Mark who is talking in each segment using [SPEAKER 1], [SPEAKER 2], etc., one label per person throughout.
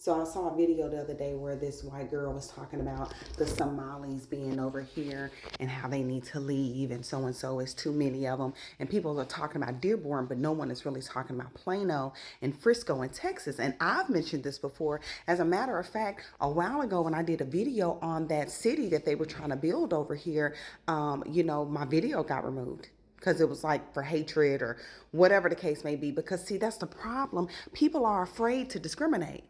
[SPEAKER 1] So I saw a video the other day where this white girl was talking about the Somalis being over here and how they need to leave and so is too many of them. And people are talking about Dearborn, but no one is really talking about Plano and Frisco in Texas. And I've mentioned this before. As a matter of fact, a while ago when I did a video on that city that they were trying to build over here, my video got removed because it was like for hatred or whatever the case may be. Because see, that's the problem. People are afraid to discriminate.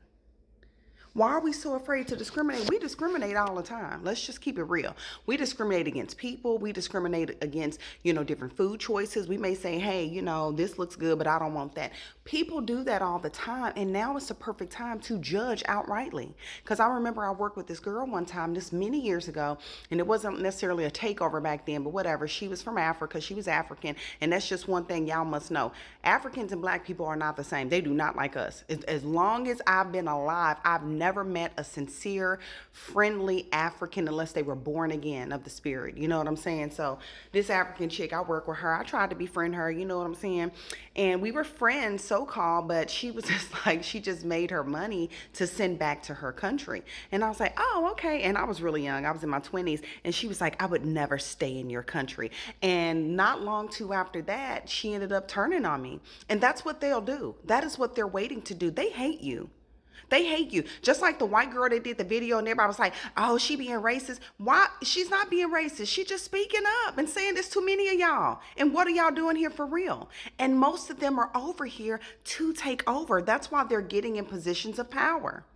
[SPEAKER 1] Why are we so afraid to discriminate? We discriminate all the time. Let's just keep it real. We discriminate against people. We discriminate against, different food choices. We may say, hey, this looks good, but I don't want that. People do that all the time. And now it's the perfect time to judge outrightly. Because I remember I worked with this girl one time, this many years ago, and it wasn't necessarily a takeover back then, but whatever. She was from Africa. She was African. And that's just one thing y'all must know. Africans and black people are not the same. They do not like us. As long as I've been alive, I've never met a sincere, friendly African unless they were born again of the spirit. You know what I'm saying? So this African chick, I work with her. I tried to befriend her. You know what I'm saying? And we were friends, so-called, but she was just like, she just made her money to send back to her country. And I was like, oh, okay. And I was really young. I was in my 20s. And she was like, I would never stay in your country. And not long too after that, she ended up turning on me. And that's what they'll do. That is what they're waiting to do. They hate you. They hate you. Just like the white girl that did the video and everybody was like, oh, she being racist. Why? She's not being racist. She just speaking up and saying there's too many of y'all. And what are y'all doing here for real? And most of them are over here to take over. That's why they're getting in positions of power.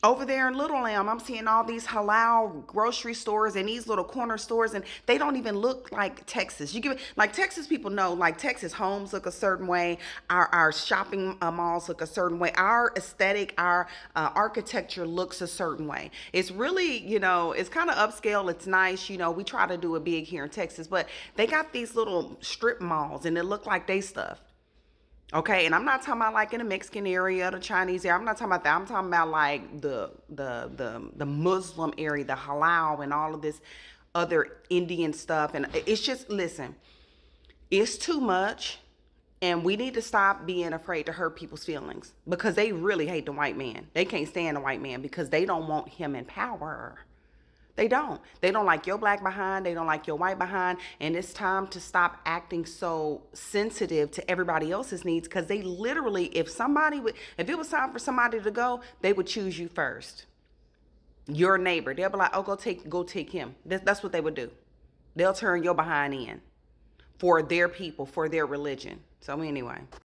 [SPEAKER 1] Over there in Little Lamb, I'm seeing all these halal grocery stores and these little corner stores, and they don't even look like Texas. Like Texas people know, like Texas homes look a certain way. Our shopping malls look a certain way. Our aesthetic, our architecture looks a certain way. It's really, it's kind of upscale. It's nice. We try to do it big here in Texas, but they got these little strip malls and it look like they stuff. Okay, and I'm not talking about like in the Mexican area, the Chinese area. I'm not talking about that. I'm talking about like the Muslim area, the halal and all of this other Indian stuff. And it's just, listen, it's too much. And we need to stop being afraid to hurt people's feelings because they really hate the white man. They can't stand the white man because they don't want him in power. They don't. They don't like your black behind. They don't like your white behind. And it's time to stop acting so sensitive to everybody else's needs because they literally, if it was time for somebody to go, they would choose you first. Your neighbor. They'll be like, oh, go take him. That's what they would do. They'll turn your behind in for their people, for their religion. So anyway.